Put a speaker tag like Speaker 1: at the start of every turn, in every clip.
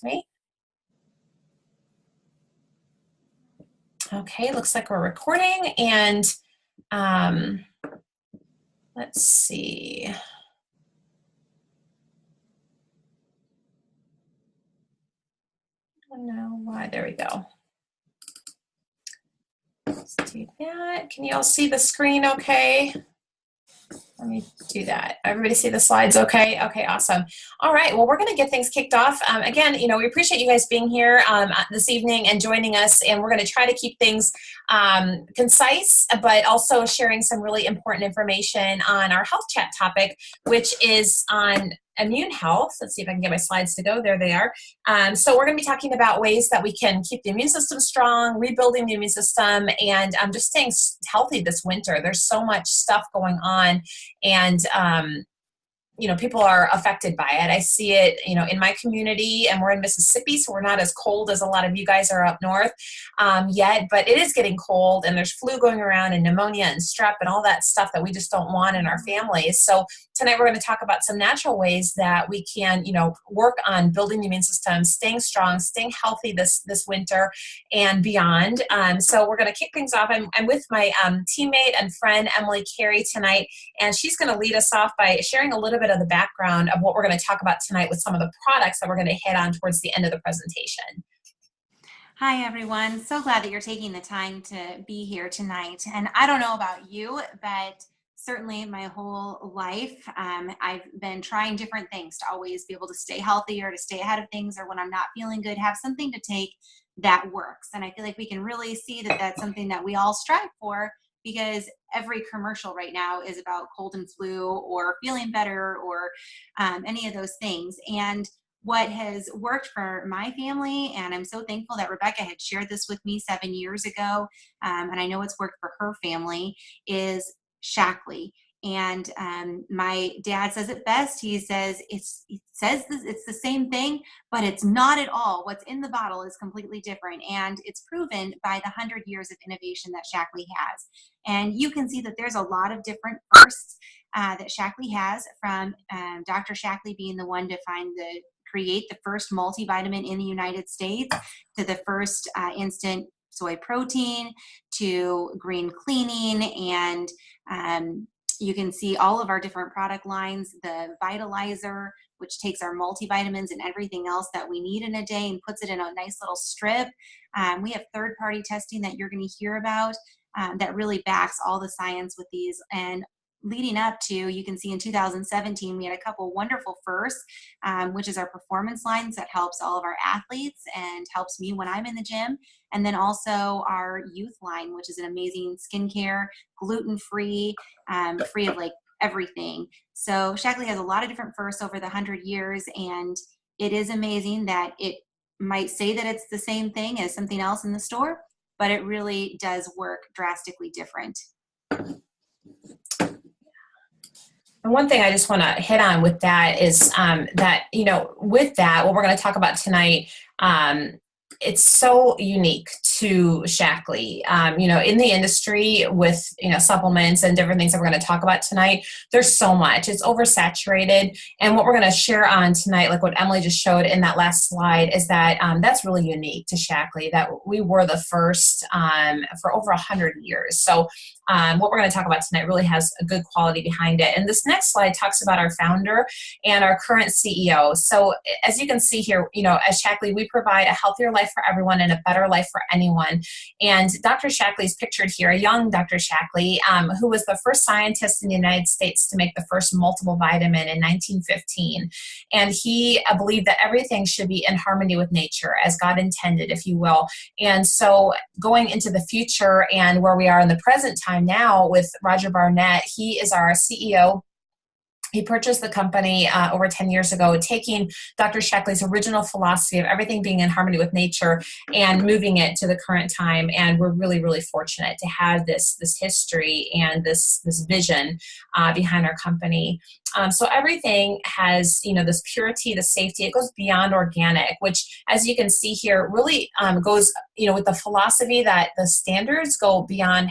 Speaker 1: me. Okay, looks like we're recording, and let's see. I don't know why. There we go. Let's do that. Can you all see the screen okay? Let me do that. Everybody see the slides okay? Okay, awesome. All right, well, we're going to get things kicked off. Again, we appreciate you guys being here this evening and joining us, and we're going to try to keep things concise, but also sharing some really important information on our health chat topic, which is on immune health. Let's see if I can get my slides to go. There they are. So we're going to be talking about ways that we can keep the immune system strong, rebuilding the immune system, and just staying healthy this winter. There's so much stuff going on, and people are affected by it. I see it, in my community, and we're in Mississippi, so we're not as cold as a lot of you guys are up north yet, but it is getting cold, and there's flu going around, and pneumonia and strep and all that stuff that we just don't want in our families. So tonight we're going to talk about some natural ways that we can, work on building the immune system, staying strong, staying healthy this winter and beyond. So we're going to kick things off. I'm with my teammate and friend, Emily Carey, tonight, and she's going to lead us off by sharing a little bit of the background of what we're going to talk about tonight with some of the products that we're going to hit on towards the end of the presentation.
Speaker 2: Hi, everyone. So glad that you're taking the time to be here tonight. And I don't know about you, but certainly my whole life, I've been trying different things to always be able to stay healthy or to stay ahead of things, or when I'm not feeling good, have something to take that works. And I feel like we can really see that that's something that we all strive for, because every commercial right now is about cold and flu or feeling better or any of those things. And what has worked for my family, and I'm so thankful that Rebecca had shared this with me 7 years ago, and I know it's worked for her family, is Shaklee. And my dad says it best. He says it's the same thing, but it's not at all. What's in the bottle is completely different, and it's proven by the 100 years of innovation that Shaklee has. And you can see that there's a lot of different firsts that Shaklee has, from Dr. Shaklee being the one to create the first multivitamin in the United States, to the first instant soy protein, to green cleaning, and you can see all of our different product lines, the Vitalizer, which takes our multivitamins and everything else that we need in a day and puts it in a nice little strip. We have third-party testing that you're going to hear about that really backs all the science with these. And leading up to, you can see in 2017, we had a couple wonderful firsts, which is our performance lines that helps all of our athletes and helps me when I'm in the gym. And then also our youth line, which is an amazing skincare, gluten-free, free of like everything. So Shaklee has a lot of different firsts over the 100 years, and it is amazing that it might say that it's the same thing as something else in the store, but it really does work drastically different.
Speaker 1: And one thing I just want to hit on with that is that, with that, what we're going to talk about tonight, it's so unique to Shaklee. In the industry with, supplements and different things that we're going to talk about tonight, there's so much. It's oversaturated. And what we're going to share on tonight, like what Emily just showed in that last slide, is that that's really unique to Shaklee, that we were the first for over 100 years. So what we're going to talk about tonight really has a good quality behind it. And this next slide talks about our founder and our current CEO. So as you can see here, as Shaklee, we provide a healthier life for everyone and a better life for anyone. And Dr. Shaklee is pictured here, a young Dr. Shaklee, who was the first scientist in the United States to make the first multiple vitamin in 1915. And he believed that everything should be in harmony with nature, as God intended, if you will. And so going into the future and where we are in the present time now with Roger Barnett, he is our CEO. He purchased the company over 10 years ago, taking Dr. Shaklee's original philosophy of everything being in harmony with nature and moving it to the current time. And we're really, really fortunate to have this history and this vision behind our company. So everything has, this purity, the safety. It goes beyond organic, which, as you can see here, really goes with the philosophy that the standards go beyond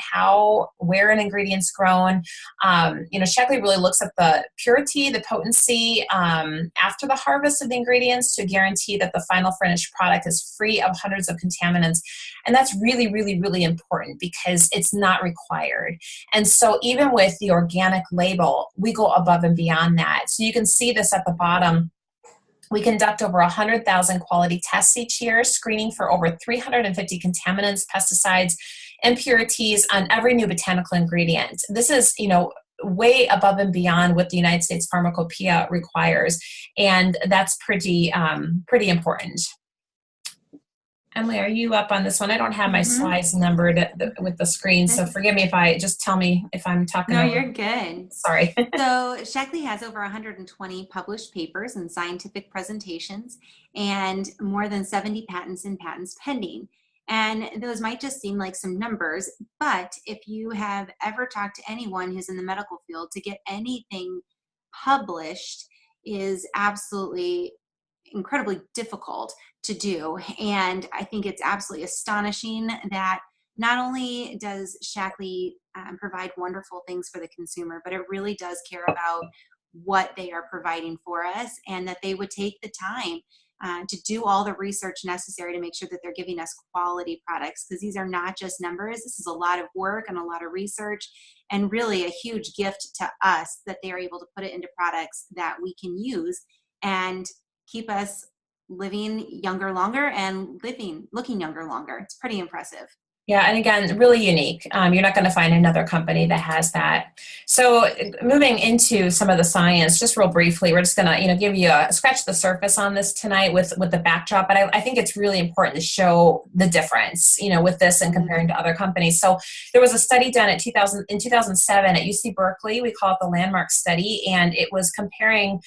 Speaker 1: where an ingredient's grown. Shaklee really looks at the purity, the potency after the harvest of the ingredients to guarantee that the final finished product is free of hundreds of contaminants. And that's really, really, really important because it's not required. And so even with the organic label, we go above and beyond that. So you can see this at the bottom. We conduct over 100,000 quality tests each year, screening for over 350 contaminants, pesticides, impurities on every new botanical ingredient. This is, way above and beyond what the United States Pharmacopoeia requires, and that's pretty important. Emily, are you up on this one? I don't have my slides numbered with the screen, so forgive me just tell me if I'm talking
Speaker 2: No,
Speaker 1: over.
Speaker 2: you're good.
Speaker 1: Sorry.
Speaker 2: So Shaklee has over 120 published papers and scientific presentations and more than 70 patents and patents pending. And those might just seem like some numbers, but if you have ever talked to anyone who's in the medical field, to get anything published is absolutely incredibly difficult to do. And I think it's absolutely astonishing that not only does Shaklee provide wonderful things for the consumer, but it really does care about what they are providing for us, and that they would take the time to do all the research necessary to make sure that they're giving us quality products, because these are not just numbers. This is a lot of work and a lot of research, and really a huge gift to us that they are able to put it into products that we can use and keep us living younger longer and looking younger longer. It's pretty impressive.
Speaker 1: Yeah, and again, really unique. You're not going to find another company that has that. So moving into some of the science, just real briefly, we're just going to give you a scratch the surface on this tonight with the backdrop. But I think it's really important to show the difference, with this and comparing to other companies. So there was a study done in 2007 at UC Berkeley. We call it the Landmark Study, and it was comparing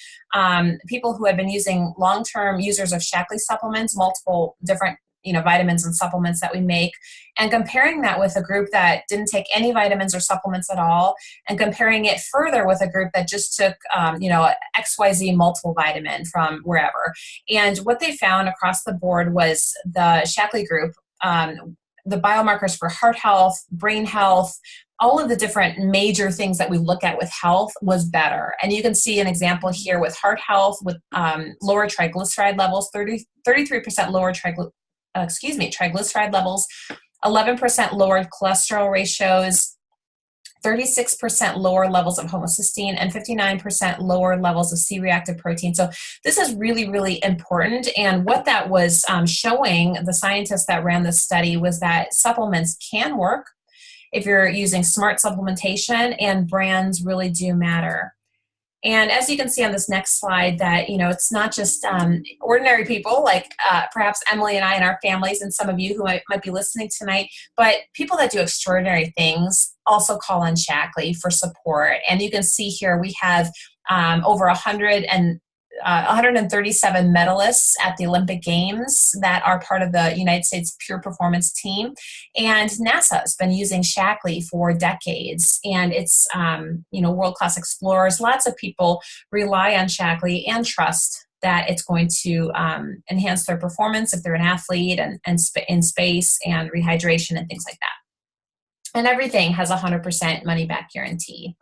Speaker 1: people who had been using long-term users of Shaklee supplements, multiple different vitamins and supplements that we make, and comparing that with a group that didn't take any vitamins or supplements at all, and comparing it further with a group that just took, XYZ multiple vitamin from wherever. And what they found across the board was the Shaklee group, the biomarkers for heart health, brain health, all of the different major things that we look at with health was better. And you can see an example here with heart health with lower triglyceride levels, 33% lower triglyceride levels, 11% lower cholesterol ratios, 36% lower levels of homocysteine, and 59% lower levels of C-reactive protein. So this is really, really important. And what that was showing the scientists that ran this study was that supplements can work if you're using smart supplementation, and brands really do matter. And as you can see on this next slide, that it's not just ordinary people like perhaps Emily and I and our families, and some of you who might be listening tonight, but people that do extraordinary things also call on Shaklee for support. And you can see here we have over 137 medalists at the Olympic Games that are part of the United States Pure Performance team. And NASA has been using Shaklee for decades. And it's, world-class explorers. Lots of people rely on Shaklee and trust that it's going to enhance their performance if they're an athlete, and in space and rehydration and things like that. And everything has 100% money-back guarantee.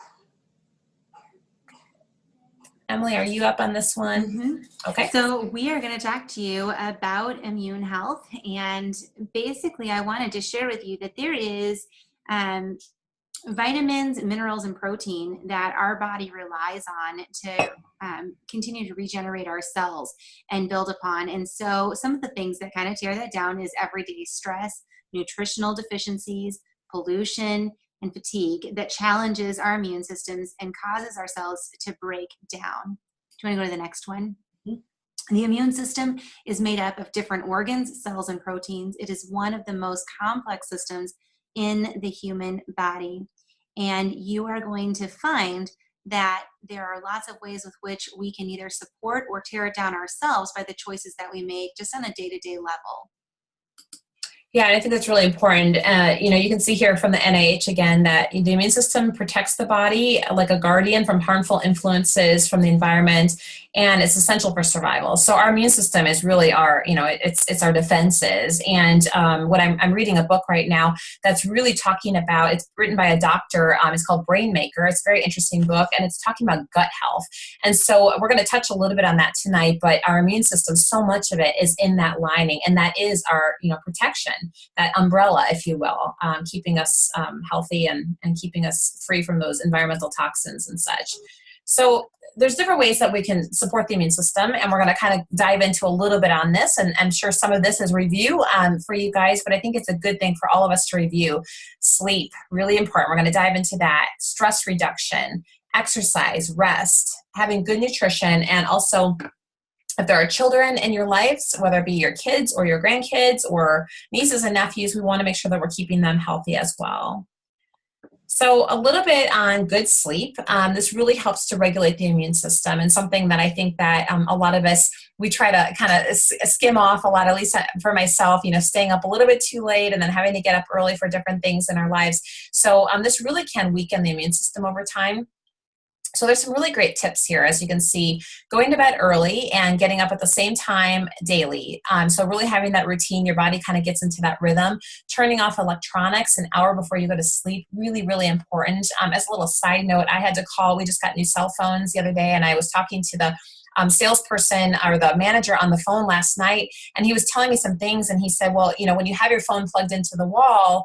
Speaker 1: Emily, are you up on this one?
Speaker 2: Mm-hmm.
Speaker 1: Okay.
Speaker 2: So we are going to talk to you about immune health. And basically, I wanted to share with you that there is vitamins, minerals, and protein that our body relies on to continue to regenerate our cells and build upon. And so some of the things that kind of tear that down is everyday stress, nutritional deficiencies, pollution, and fatigue that challenges our immune systems and causes our cells to break down. Do you want to go to the next one? Mm-hmm. The immune system is made up of different organs, cells, and proteins. It is one of the most complex systems in the human body. And you are going to find that there are lots of ways with which we can either support or tear it down ourselves by the choices that we make just on a day-to-day level.
Speaker 1: Yeah, and I think that's really important. You can see here from the NIH again that the immune system protects the body like a guardian from harmful influences from the environment, and it's essential for survival. So our immune system is really it's our defenses. And what I'm reading a book right now that's really talking about. It's written by a doctor. It's called Brain Maker. It's a very interesting book, and it's talking about gut health. And so we're going to touch a little bit on that tonight. But our immune system, so much of it is in that lining, and that is our protection, that umbrella, if you will, keeping us healthy and keeping us free from those environmental toxins and such. So there's different ways that we can support the immune system, and we're going to kind of dive into a little bit on this. And I'm sure some of this is review for you guys, but I think it's a good thing for all of us to review. Sleep, really important. We're going to dive into that. Stress reduction, exercise, rest, having good nutrition, and also if there are children in your lives, whether it be your kids or your grandkids or nieces and nephews, we want to make sure that we're keeping them healthy as well. So a little bit on good sleep. This really helps to regulate the immune system, and something that I think that a lot of us, we try to kind of skim off a lot, at least for myself, staying up a little bit too late and then having to get up early for different things in our lives. So this really can weaken the immune system over time. So there's some really great tips here, as you can see, going to bed early and getting up at the same time daily. So really having that routine, your body kind of gets into that rhythm. Turning off electronics an hour before you go to sleep, really, really important. As a little side note, I had to call, we just got new cell phones the other day, and I was talking to the salesperson or the manager on the phone last night, and he was telling me some things, and he said, well, when you have your phone plugged into the wall,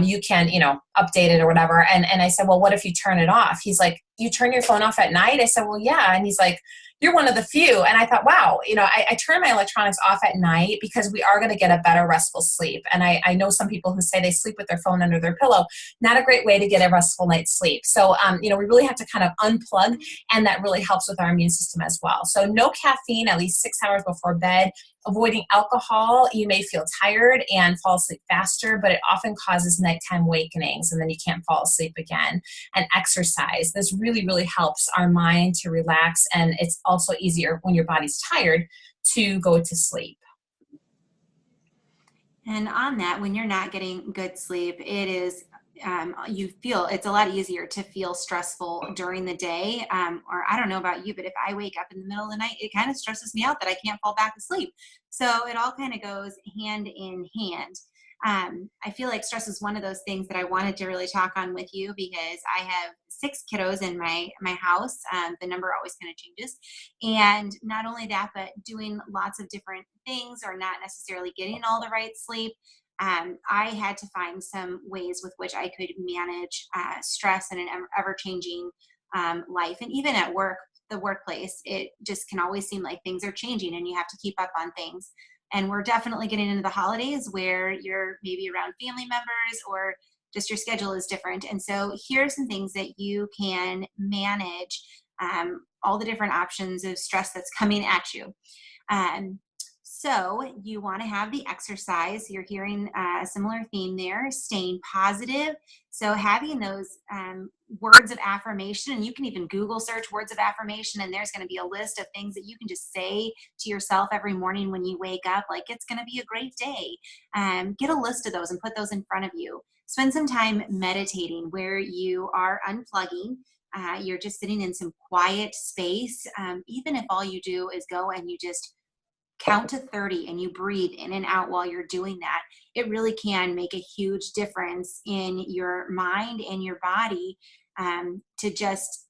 Speaker 1: you can, update it or whatever. And I said, well, what if you turn it off? He's like, you turn your phone off at night? I said, well, yeah. And he's like, you're one of the few. And I thought, wow, I turn my electronics off at night because we are going to get a better restful sleep. And I know some people who say they sleep with their phone under their pillow. Not a great way to get a restful night's sleep. So, we really have to kind of unplug, and that really helps with our immune system as well. So no caffeine at least 6 hours before bed. Avoiding alcohol, you may feel tired and fall asleep faster, but it often causes nighttime awakenings, and then you can't fall asleep again. And exercise. This really, really helps our mind to relax, and it's also easier when your body's tired to go to sleep.
Speaker 2: And on that, when you're not getting good sleep, it is it's a lot easier to feel stressful during the day. Or I don't know about you, but if I wake up in the middle of the night, it kind of stresses me out that I can't fall back asleep. So it all kind of goes hand in hand. I feel like stress is one of those things that I wanted to really talk on with you, because I have 6 kiddos in my house. The number always kind of changes. And not only that, but doing lots of different things or not necessarily getting all the right sleep. I had to find some ways with which I could manage stress in an ever-changing life. And even at work, the workplace, it just can always seem like things are changing and you have to keep up on things. And we're definitely getting into the holidays where you're maybe around family members or just your schedule is different. And so here are some things that you can manage all the different options of stress that's coming at you. So you want to have the exercise. You're hearing a similar theme there, staying positive. So having those words of affirmation, and you can even Google search words of affirmation, and there's going to be a list of things that you can just say to yourself every morning when you wake up, like it's going to be a great day. Get a list of those and put those in front of you. Spend some time meditating where you are unplugging. You're just sitting in some quiet space. Even if all you do is go and you just count to 30 and you breathe in and out while you're doing that, it really can make a huge difference in your mind and your body to just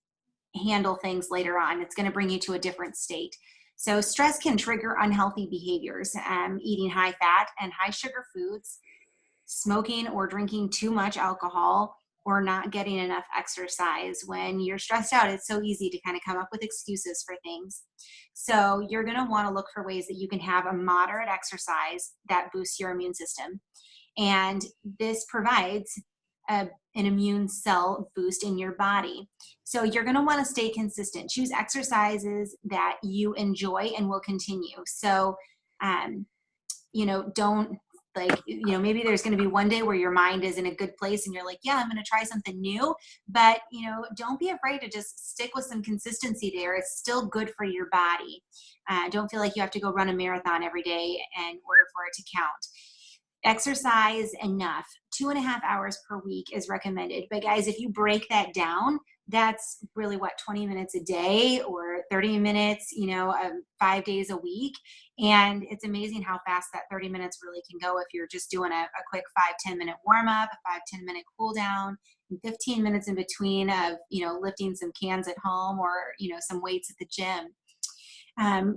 Speaker 2: handle things later on. It's going to bring you to a different state. So stress can trigger unhealthy behaviors, eating high fat and high sugar foods, smoking or drinking too much alcohol, or not getting enough exercise. When you're stressed out, it's so easy to kind of come up with excuses for things. So you're going to want to look for ways that you can have a moderate exercise that boosts your immune system. And this provides an immune cell boost in your body. So you're going to want to stay consistent. Choose exercises that you enjoy and will continue. So, don't maybe there's going to be one day where your mind is in a good place and you're like, yeah, I'm going to try something new, but don't be afraid to just stick with some consistency there. It's still good for your body. Don't feel like you have to go run a marathon every day in order for it to count. Exercise enough. 2.5 hours per week is recommended. But guys, if you break that down, that's really what, 20 minutes a day or 30 minutes, 5 days a week. And it's amazing how fast that 30 minutes really can go if you're just doing a quick 5-10 minute warm up, a 5-10 minute cool down, and 15 minutes in between of, lifting some cans at home or, some weights at the gym.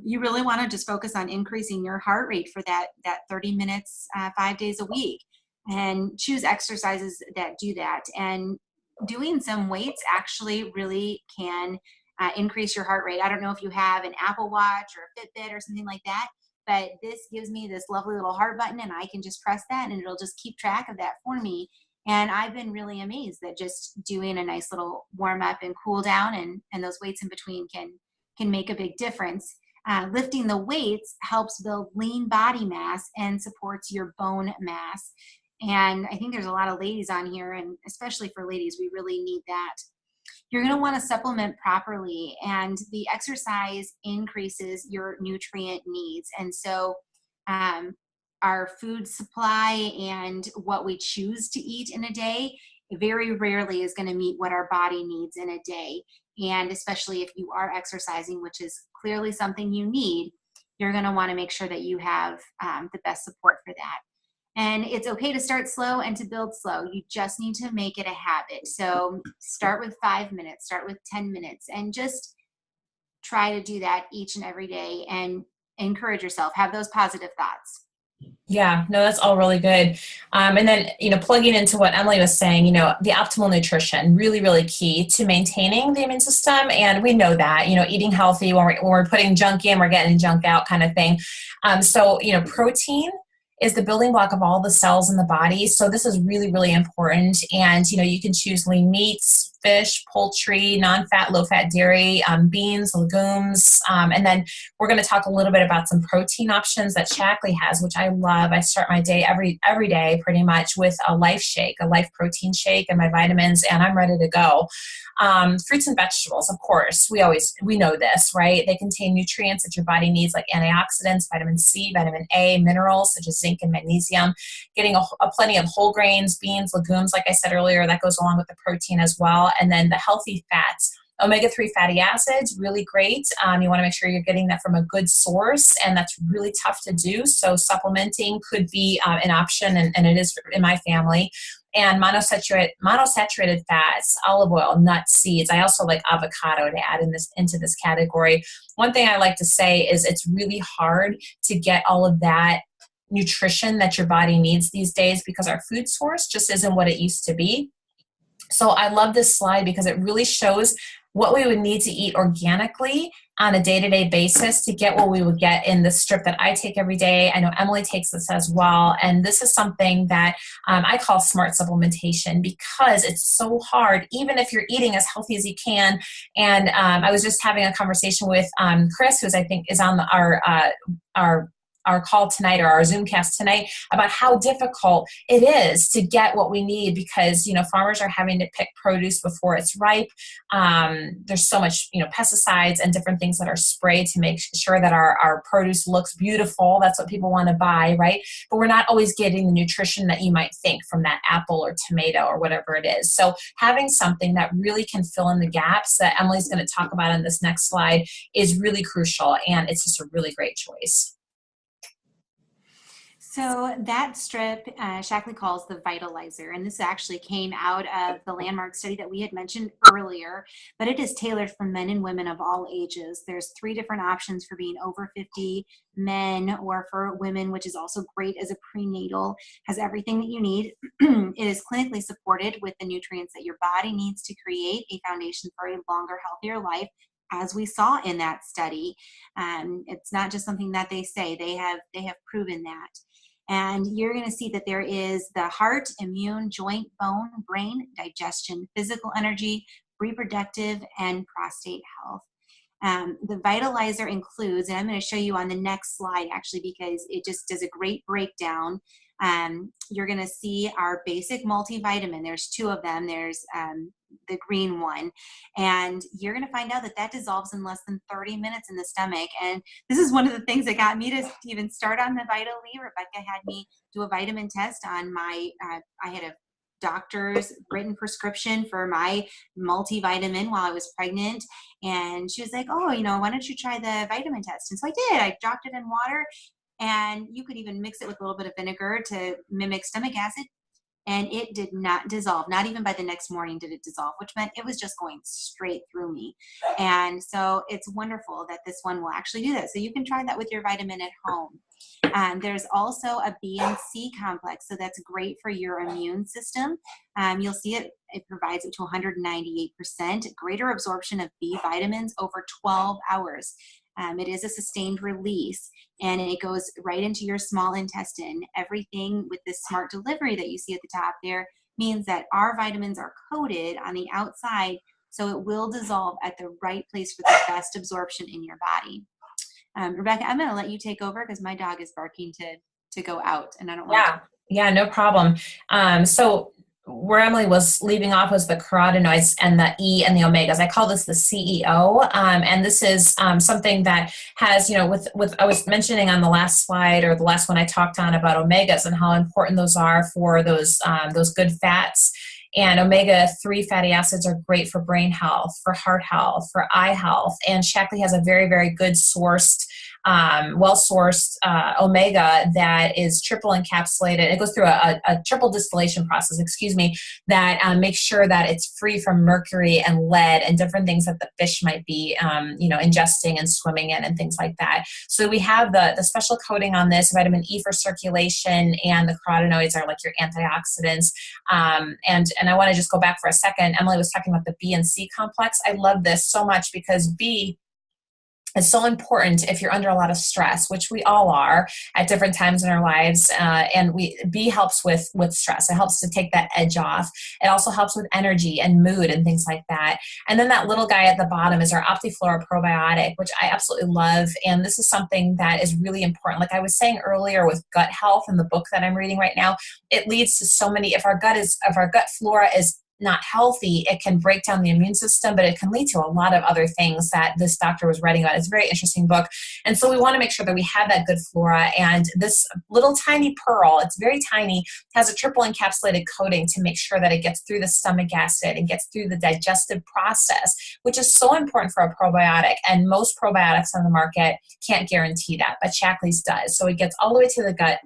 Speaker 2: You really want to just focus on increasing your heart rate for that 30 minutes, 5 days a week, and choose exercises that do that. And doing some weights actually really can increase your heart rate. I don't know if you have an Apple Watch or a Fitbit or something like that, but this gives me this lovely little heart button, and I can just press that and it'll just keep track of that for me. And I've been really amazed that just doing a nice little warm up and cool down and those weights in between can make a big difference. Lifting the weights helps build lean body mass and supports your bone mass. And I think there's a lot of ladies on here, and especially for ladies, we really need that. You're going to want to supplement properly, and the exercise increases your nutrient needs. And so our food supply and what we choose to eat in a day very rarely is going to meet what our body needs in a day. And especially if you are exercising, which is clearly something you need, you're going to want to make sure that you have the best support for that. And it's okay to start slow and to build slow. You just need to make it a habit. So start with 5 minutes, start with 10 minutes, and just try to do that each and every day and encourage yourself. Have those positive thoughts.
Speaker 1: Yeah, no, that's all really good. And then, plugging into what Emily was saying, the optimal nutrition, really, really key to maintaining the immune system. And we know that, eating healthy, when we're putting junk in, we're getting junk out kind of thing. So, protein is the building block of all the cells in the body. So this is really, really important. And, you can choose lean meats, fish, poultry, non-fat, low-fat dairy, beans, legumes. And then we're going to talk a little bit about some protein options that Shaklee has, which I love. I start my day every day pretty much with a Life Shake, a Life protein shake, and my vitamins, and I'm ready to go. Fruits and vegetables, of course, we know this, right? They contain nutrients that your body needs, like antioxidants, vitamin C, vitamin A, minerals such as zinc and magnesium. Getting a plenty of whole grains, beans, legumes, like I said earlier, that goes along with the protein as well. And then the healthy fats. Omega-3 fatty acids, really great. You want to make sure you're getting that from a good source, and that's really tough to do. So supplementing could be an option, and it is in my family. And monosaturated fats, olive oil, nuts, seeds. I also like avocado to add into this category. One thing I like to say is it's really hard to get all of that nutrition that your body needs these days because our food source just isn't what it used to be. So I love this slide because it really shows what we would need to eat organically on a day-to-day basis to get what we would get in the strip that I take every day. I know Emily takes this as well. And this is something that I call smart supplementation because it's so hard, even if you're eating as healthy as you can. And I was just having a conversation with Chris, who's I think is on our call tonight, or our Zoomcast tonight, about how difficult it is to get what we need because, farmers are having to pick produce before it's ripe. There's so much, pesticides and different things that are sprayed to make sure that our produce looks beautiful. That's what people want to buy, right? But we're not always getting the nutrition that you might think from that apple or tomato or whatever it is. So having something that really can fill in the gaps that Emily's going to talk about in this next slide is really crucial. And it's just a really great choice.
Speaker 2: So that strip, Shaklee calls the Vitalizer, and this actually came out of the landmark study that we had mentioned earlier, but it is tailored for men and women of all ages. There's 3 different options for being over 50 men or for women, which is also great as a prenatal, has everything that you need. It is clinically supported with the nutrients that your body needs to create a foundation for a longer, healthier life, as we saw in that study. It's not just something that they say, they have proven that. And you're going to see that there is the heart, immune, joint, bone, brain, digestion, physical energy, reproductive, and prostate health. The Vitalizer includes, and I'm going to show you on the next slide actually because it just does a great breakdown. You're going to see our basic multivitamin. There's 2 of them. There's the green one. And you're going to find out that that dissolves in less than 30 minutes in the stomach. And this is one of the things that got me to even start on the Vitally. Rebecca had me do a vitamin test on my, I had a doctor's written prescription for my multivitamin while I was pregnant. And she was like, oh, why don't you try the vitamin test? And so I did. I dropped it in water, and you could even mix it with a little bit of vinegar to mimic stomach acid. And it did not dissolve. Not even by the next morning did it dissolve, which meant it was just going straight through me. And so it's wonderful that this one will actually do that. So you can try that with your vitamin at home. There's also a B and C complex, so that's great for your immune system. You'll see it provides up to 198% greater absorption of B vitamins over 12 hours. It is a sustained release, and it goes right into your small intestine. Everything with this smart delivery that you see at the top there means that our vitamins are coated on the outside, so it will dissolve at the right place for the best absorption in your body. Rebecca, I'm going to let you take over because my dog is barking to go out, and I don't want to.
Speaker 1: Yeah, no problem. So where Emily was leaving off was the carotenoids and the E and the omegas. I call this the CEO. And this is something that has, with I was mentioning on the last slide, or the last one I talked on, about omegas and how important those are for those good fats. And omega-3 fatty acids are great for brain health, for heart health, for eye health. And Shaklee has a very, very good sourced, well-sourced omega that is triple encapsulated. It goes through a triple distillation process, that makes sure that it's free from mercury and lead and different things that the fish might be, ingesting and swimming in and things like that. So we have the special coating on this, vitamin E for circulation, and the carotenoids are like your antioxidants. And I want to just go back for a second. Emily was talking about the B and C complex. I love this so much because B is so important if you're under a lot of stress, which we all are at different times in our lives. And B helps with stress. It helps to take that edge off. It also helps with energy and mood and things like that. And then that little guy at the bottom is our Optiflora probiotic, which I absolutely love. And this is something that is really important. Like I was saying earlier with gut health in the book that I'm reading right now, it leads to so many, if our gut flora is not healthy, it can break down the immune system, but it can lead to a lot of other things that this doctor was writing about. It's a very interesting book. And so we want to make sure that we have that good flora. And this little tiny pearl, it's very tiny, has a triple encapsulated coating to make sure that it gets through the stomach acid and gets through the digestive process, which is so important for a probiotic. And most probiotics on the market can't guarantee that, but Shaklee's does. So it gets all the way to the gut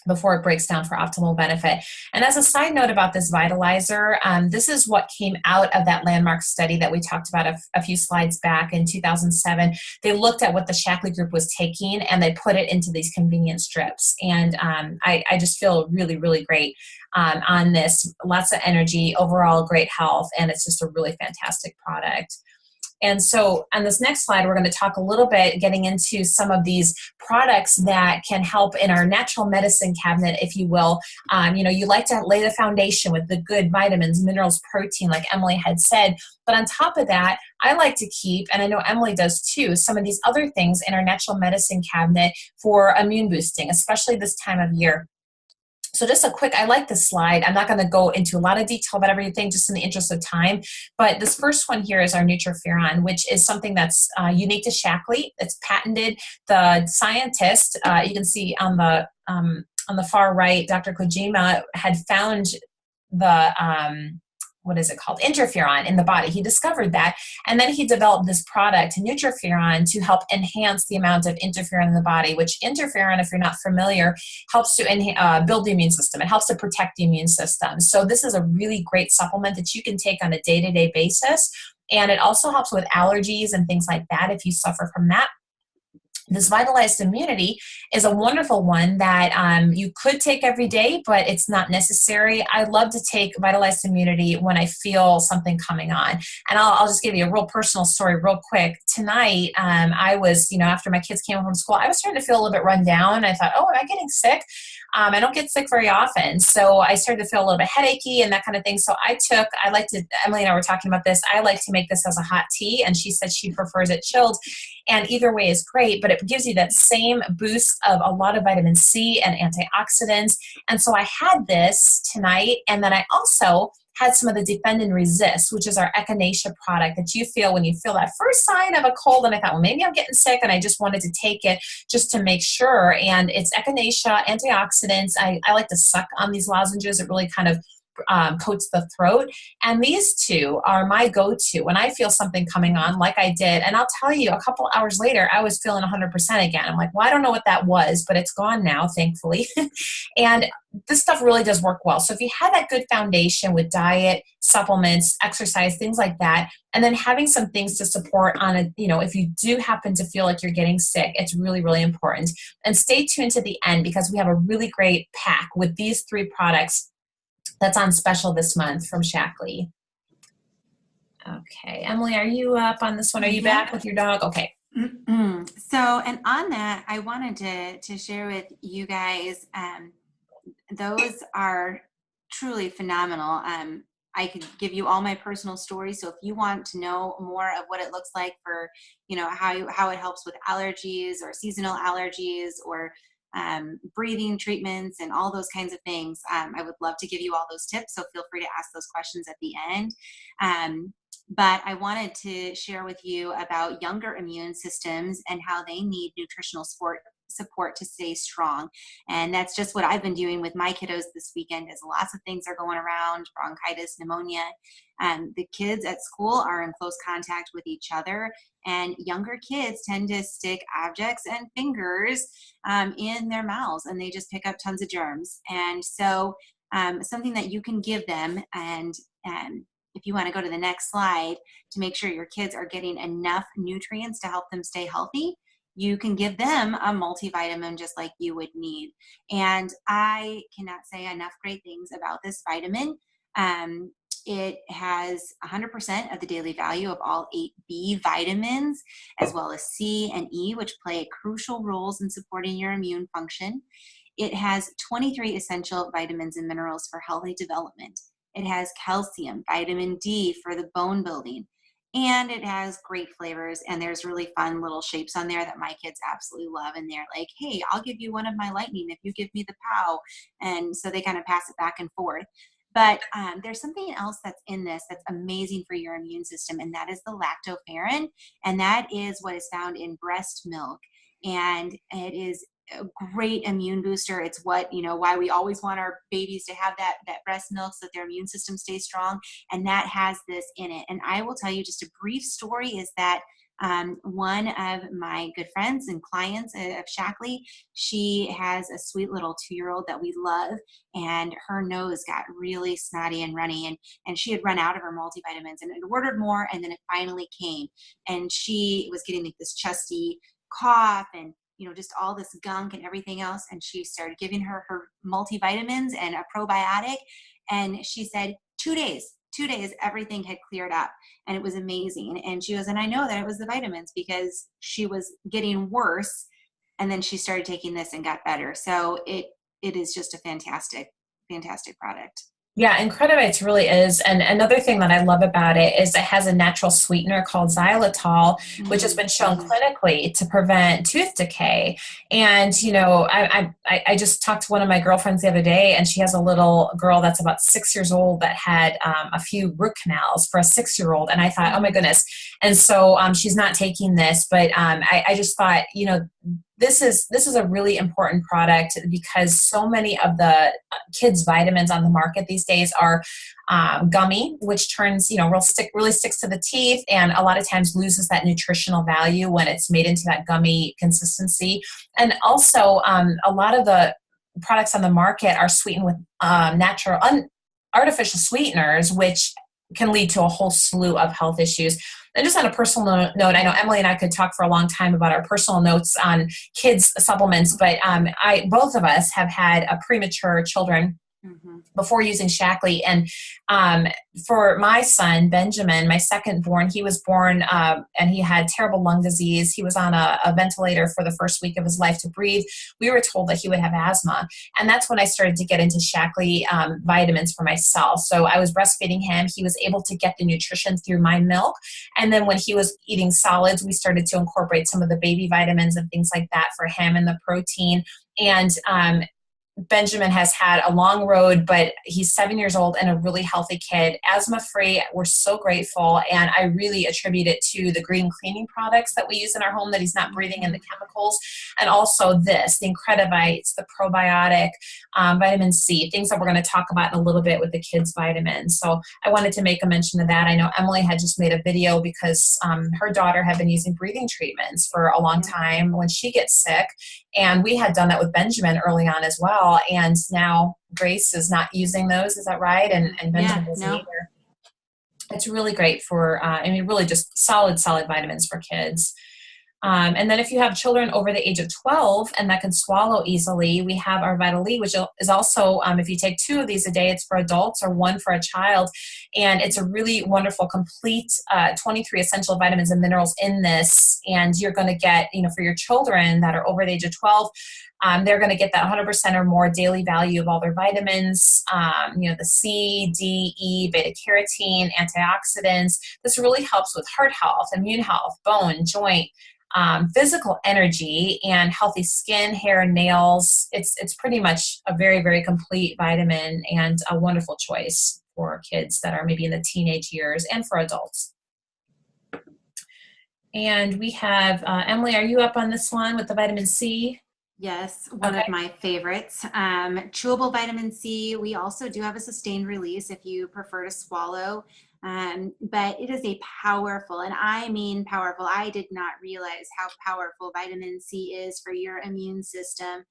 Speaker 1: before it breaks down for optimal benefit. And as a side note about this vitalizer, this is what came out of that landmark study that we talked about a few slides back in 2007. They looked at what the Shaklee group was taking and they put it into these convenience strips. And I just feel really, really great on this. Lots of energy, overall great health, and it's just a really fantastic product. And so on this next slide, we're going to talk a little bit, getting into some of these products that can help in our natural medicine cabinet, if you will. You like to lay the foundation with the good vitamins, minerals, protein, like Emily had said. But on top of that, I like to keep, and I know Emily does too, some of these other things in our natural medicine cabinet for immune boosting, especially this time of year. So just a quick, I like this slide. I'm not going to go into a lot of detail about everything just in the interest of time. But this first one here is our Nutriferon, which is something that's unique to Shaklee. It's patented. The scientist, you can see on the far right, Dr. Kojima had found the what is it called? Interferon in the body. He discovered that. And then he developed this product, Nutriferon, to help enhance the amount of interferon in the body, which interferon, if you're not familiar, helps to build the immune system. It helps to protect the immune system. So this is a really great supplement that you can take on a day-to-day basis. And it also helps with allergies and things like that if you suffer from that. This Vitalized Immunity is a wonderful one that you could take every day, but it's not necessary. I love to take Vitalized Immunity when I feel something coming on. And I'll just give you a real personal story real quick. Tonight, I was, after my kids came home from school, I was starting to feel a little bit run down. I thought, oh, am I getting sick? I don't get sick very often. So I started to feel a little bit headachy and that kind of thing. So Emily and I were talking about this. I like to make this as a hot tea, and she said she prefers it chilled. And either way is great, but it gives you that same boost of a lot of vitamin C and antioxidants. And so I had this tonight, and then I also had some of the Defend and Resist, which is our echinacea product that you feel when you feel that first sign of a cold. And I thought, well, maybe I'm getting sick, and I just wanted to take it just to make sure. And it's echinacea, antioxidants. I like to suck on these lozenges. It really kind of coats the throat. And these two are my go-to when I feel something coming on like I did. And I'll tell you, a couple hours later, I was feeling 100% again. I'm like, well, I don't know what that was, but it's gone now, thankfully. And this stuff really does work well. So if you have that good foundation with diet, supplements, exercise, things like that, and then having some things to support on a, if you do happen to feel like you're getting sick, it's really, really important. And stay tuned to the end, because we have a really great pack with these 3 products that's on special this month from Shaklee. Okay, Emily, are you up on this one? Are you back with your dog? Okay.
Speaker 2: So, and on that, I wanted to share with you guys, those are truly phenomenal. I could give you all my personal stories. So if you want to know more of what it looks like for, how it helps with allergies or seasonal allergies or breathing treatments and all those kinds of things, I would love to give you all those tips. So feel free to ask those questions at the end. But I wanted to share with you about younger immune systems and how they need nutritional support to stay strong. And that's just what I've been doing with my kiddos this weekend, is lots of things are going around: bronchitis, pneumonia. The kids at school are in close contact with each other, and younger kids tend to stick objects and fingers in their mouths, and they just pick up tons of germs. And so something that you can give them, and if you want to go to the next slide, to make sure your kids are getting enough nutrients to help them stay healthy, you can give them a multivitamin just like you would need. And I cannot say enough great things about this vitamin. It has 100% of the daily value of all 8 B vitamins, as well as C and E, which play crucial roles in supporting your immune function. It has 23 essential vitamins and minerals for healthy development. It has calcium, vitamin D for the bone building, and it has great flavors. And there's really fun little shapes on there that my kids absolutely love. And they're like, hey, I'll give you one of my lightning if you give me the POW. And so they kind of pass it back and forth. But there's something else that's in this that's amazing for your immune system, and that is the lactoferrin. And that is what is found in breast milk. And it is a great immune booster. It's what, why we always want our babies to have that breast milk so that their immune system stays strong. And that has this in it. And I will tell you just a brief story is that one of my good friends and clients of Shaklee, she has a sweet little 2-year-old that we love, and her nose got really snotty and runny, and she had run out of her multivitamins and had ordered more, and then it finally came, and she was getting like this chesty cough and just all this gunk and everything else. And she started giving her multivitamins and a probiotic. And she said 2 days, everything had cleared up, and it was amazing. And she goes, and I know that it was the vitamins, because she was getting worse. And then she started taking this and got better. So it is just a fantastic product.
Speaker 1: Yeah, Incredibites really is. And another thing that I love about it is it has a natural sweetener called xylitol, which has been shown clinically to prevent tooth decay. And, I just talked to one of my girlfriends the other day, and she has a little girl that's about 6 years old that had a few root canals for a 6-year-old. And I thought, oh my goodness. And so she's not taking this, but I just thought, this is a really important product, because so many of the kids' vitamins on the market these days are gummy, which turns, really sticks to the teeth, and a lot of times loses that nutritional value when it's made into that gummy consistency. And also, a lot of the products on the market are sweetened with artificial sweeteners, which can lead to a whole slew of health issues. And just on a personal note, I know Emily and I could talk for a long time about our personal notes on kids' supplements, but both of us have had premature children before using Shaklee. And for my son, Benjamin, my second born, he was born and he had terrible lung disease. He was on a ventilator for the first week of his life to breathe. We were told that he would have asthma. And that's when I started to get into Shaklee vitamins for myself. So I was breastfeeding him. He was able to get the nutrition through my milk. And then when he was eating solids, we started to incorporate some of the baby vitamins and things like that for him, and the protein. And Benjamin has had a long road, but he's 7 years old and a really healthy kid, asthma free. We're so grateful. And I really attribute it to the green cleaning products that we use in our home, that he's not breathing in the chemicals. And also the Incredivites, the probiotic, vitamin C, things that we're going to talk about in a little bit with the kids' vitamins. So I wanted to make a mention of that. I know Emily had just made a video because her daughter had been using breathing treatments for a long time when she gets sick. And we had done that with Benjamin early on as well. And now Grace is not using those. Is that right? And Benjamin doesn't either. It's really great for, really just solid vitamins for kids. And then if you have children over the age of 12 and that can swallow easily, we have our Vital E, which is also, if you take 2 of these a day, it's for adults, or 1 for a child. And it's a really wonderful, complete 23 essential vitamins and minerals in this. And you're going to get, for your children that are over the age of 12, they're going to get that 100% or more daily value of all their vitamins, the C, D, E, beta carotene, antioxidants. This really helps with heart health, immune health, bone, joint, physical energy, and healthy skin, hair, nails. It's pretty much a very, very complete vitamin and a wonderful choice for kids that are maybe in the teenage years and for adults. And we have, Emily, are you up on this one with the vitamin C?
Speaker 2: Yes, one of my favorites. Chewable vitamin C. We also do have a sustained release if you prefer to swallow. But it is a powerful, and I mean powerful. I did not realize how powerful vitamin C is for your immune system.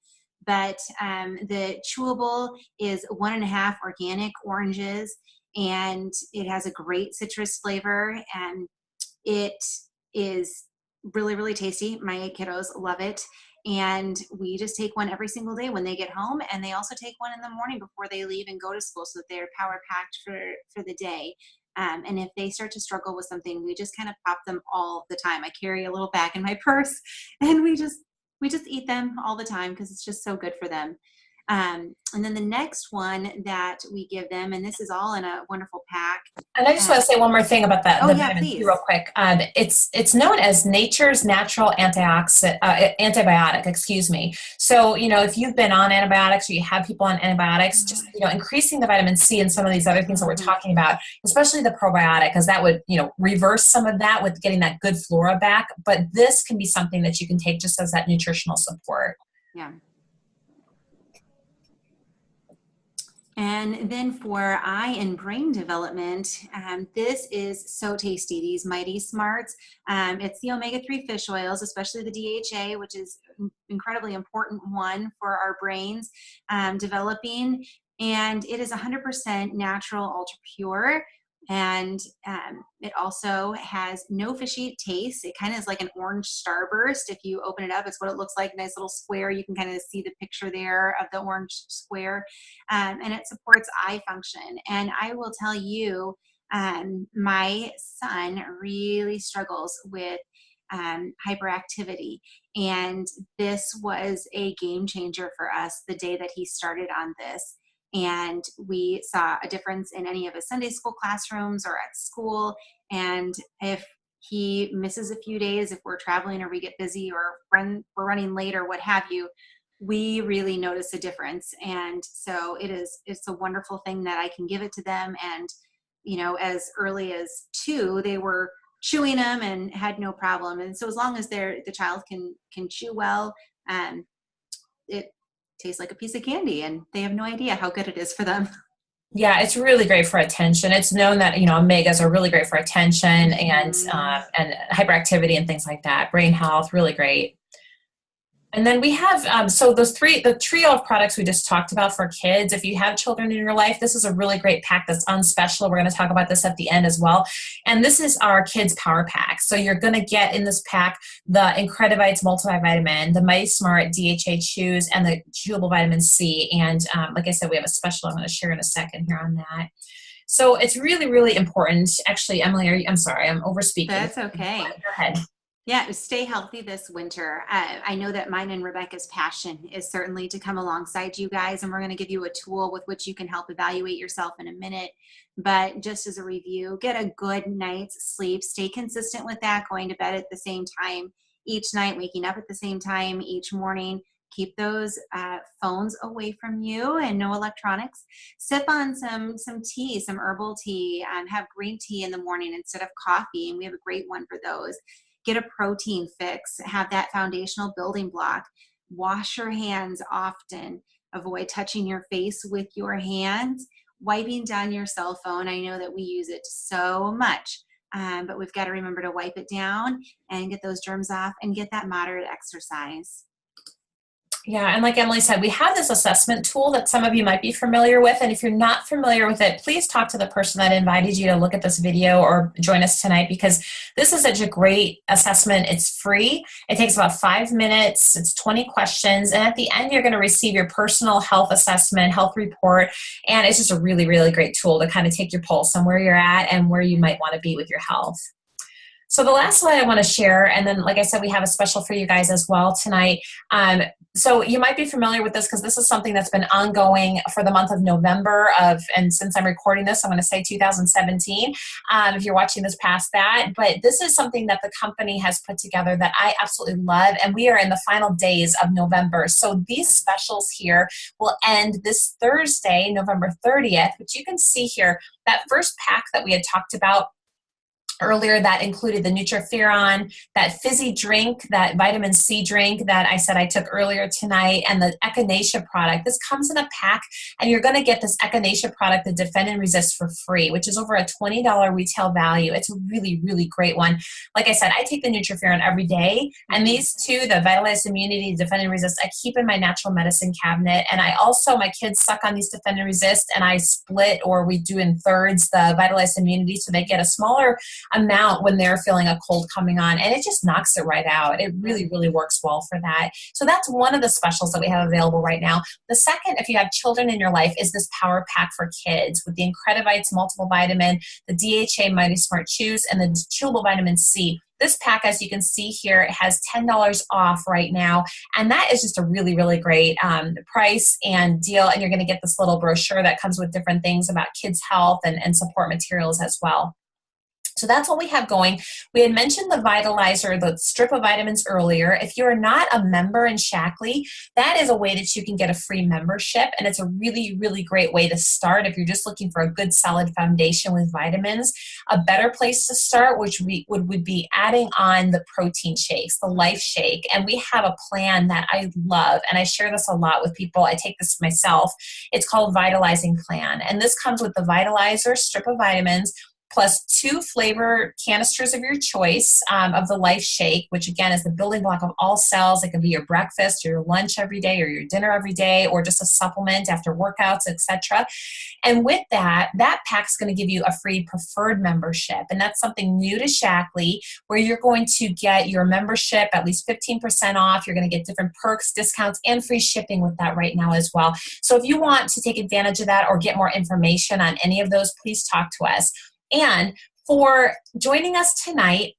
Speaker 2: But the chewable is 1.5 organic oranges, and it has a great citrus flavor, and it is really, really tasty. My kiddos love it. And we just take one every single day when they get home, and they also take one in the morning before they leave and go to school, so that they're power packed for the day. And if they start to struggle with something, we just kind of pop them all the time. I carry a little bag in my purse, and we just eat them all the time because it's just so good for them. And then the next one that we give them, and this is all in a wonderful pack.
Speaker 1: And I just want to say one more thing about that.
Speaker 2: Oh, yeah, please.
Speaker 1: Real quick. It's known as nature's natural antibiotic, excuse me. So, if you've been on antibiotics or you have people on antibiotics, just, increasing the vitamin C and some of these other things that we're talking about, especially the probiotic, because that would, reverse some of that with getting that good flora back. But this can be something that you can take just as that nutritional support.
Speaker 2: Yeah. And then for eye and brain development, this is so tasty, these Mighty Smarts. It's the omega-3 fish oils, especially the DHA, which is an incredibly important one for our brains developing. And it is 100% natural, ultra pure. And it also has no fishy taste. It kind of is like an orange starburst. If you open it up, it's what it looks like, nice little square. You can kind of see the picture there of the orange square. And it supports eye function. And I will tell you, my son really struggles with hyperactivity. And this was a game changer for us the day that he started on this. And we saw a difference in any of his Sunday school classrooms or at school. And if he misses a few days, if we're traveling or we get busy or we're running late or what have you, we really notice a difference. And so it's a wonderful thing that I can give it to them. And, as early as 2, they were chewing them and had no problem. And so as long as the child can chew well, it tastes like a piece of candy, and they have no idea how good it is for them.
Speaker 1: Yeah, it's really great for attention. It's known that, omegas are really great for attention and hyperactivity and things like that. Brain health, really great. And then we have, the trio of products we just talked about for kids. If you have children in your life, this is a really great pack that's on special. We're going to talk about this at the end as well. And this is our kids power pack. So you're going to get in this pack the Incredivites multivitamin, the Mighty Smart DHA chews, and the chewable vitamin C. And like I said, we have a special I'm going to share in a second here on that. So it's really, really important. Actually, Emily, I'm sorry, I'm overspeaking.
Speaker 2: That's okay.
Speaker 1: Go ahead.
Speaker 2: Yeah, stay healthy this winter. I know that mine and Rebecca's passion is certainly to come alongside you guys, and we're going to give you a tool with which you can help evaluate yourself in a minute. But just as a review, get a good night's sleep. Stay consistent with that, going to bed at the same time each night, waking up at the same time each morning. Keep those phones away from you and no electronics. Sip on some tea, some herbal tea. Have green tea in the morning instead of coffee, and we have a great one for those. Get a protein fix. Have that foundational building block. Wash your hands often. Avoid touching your face with your hands. Wiping down your cell phone. I know that we use it so much, but we've got to remember to wipe it down and get those germs off and get that moderate exercise.
Speaker 1: Yeah, and like Emily said, we have this assessment tool that some of you might be familiar with, and if you're not familiar with it, please talk to the person that invited you to look at this video or join us tonight, because this is such a great assessment. It's free. It takes about 5 minutes. It's 20 questions, and at the end, you're going to receive your personal health assessment, health report, and it's just a really, really great tool to kind of take your pulse on where you're at and where you might want to be with your health. So the last slide I want to share, and then like I said, we have a special for you guys as well tonight. So you might be familiar with this because this is something that's been ongoing for the month of November and since I'm recording this, I'm going to say 2017, if you're watching this past that. But this is something that the company has put together that I absolutely love, and we are in the final days of November. So these specials here will end this Thursday, November 30th, which you can see here, that first pack that we had talked about earlier that included the Nutriferon, that fizzy drink, that vitamin C drink that I said I took earlier tonight, and the Echinacea product. This comes in a pack, and you're going to get this Echinacea product, the Defend and Resist, for free, which is over a $20 retail value. It's a really, really great one. Like I said, I take the Nutriferon every day, and these two, the Vitalize Immunity, Defend and Resist, I keep in my natural medicine cabinet, and I also, my kids suck on these Defend and Resist, and I split, or we do in thirds, the Vitalize Immunity, so they get a smaller amount when they're feeling a cold coming on, and it just knocks it right out. It really, really works well for that. So that's one of the specials that we have available right now. The second, if you have children in your life, is this Power Pack for Kids with the Incredivites Multiple Vitamin, the DHA Mighty Smart Chews, and the Chewable Vitamin C. This pack, as you can see here, it has $10 off right now, and that is just a really, really great price and deal, and you're going to get this little brochure that comes with different things about kids' health and support materials as well. So that's what we have going. We had mentioned the Vitalizer, the strip of vitamins earlier. If you're not a member in Shaklee, that is a way that you can get a free membership, and it's a really, really great way to start if you're just looking for a good solid foundation with vitamins. A better place to start, which would be adding on the protein shakes, the Life Shake, and we have a plan that I love, and I share this a lot with people. I take this myself. It's called Vitalizing Plan, and this comes with the Vitalizer strip of vitamins, plus 2 flavor canisters of your choice of the Life Shake, which again is the building block of all cells. It can be your breakfast or your lunch every day or your dinner every day, or just a supplement after workouts, etc. And with that pack's going to give you a free preferred membership. And that's something new to Shaklee, where you're going to get your membership at least 15% off. You're going to get different perks, discounts, and free shipping with that right now as well. So if you want to take advantage of that or get more information on any of those, please talk to us. And for joining us tonight,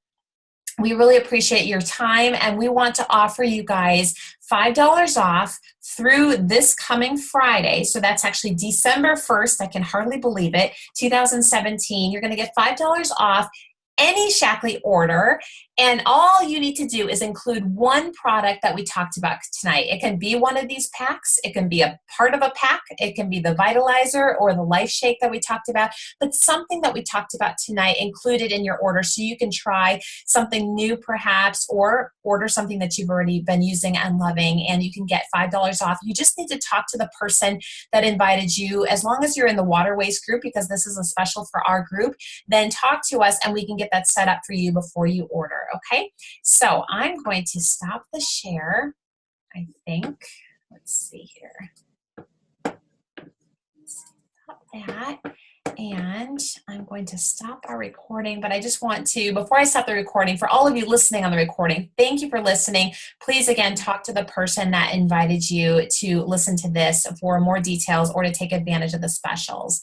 Speaker 1: we really appreciate your time, and we want to offer you guys $5 off through this coming Friday. So that's actually December 1st. I can hardly believe it. 2017. You're going to get $5 off any Shaklee order, and all you need to do is include one product that we talked about tonight. It can be one of these packs. It can be a part of a pack. It can be the Vitalizer or the Life Shake that we talked about, but something that we talked about tonight included in your order, so you can try something new perhaps, or order something that you've already been using and loving, and you can get $5 off. You just need to talk to the person that invited you. As long as you're in the Waterways group, because this is a special for our group, then talk to us and we can get that set up for you before you order, okay? So I'm going to stop the share, I think. Let's see here. Stop that. And I'm going to stop our recording, but I just want to, before I stop the recording, for all of you listening on the recording, thank you for listening. Please, again, talk to the person that invited you to listen to this for more details or to take advantage of the specials.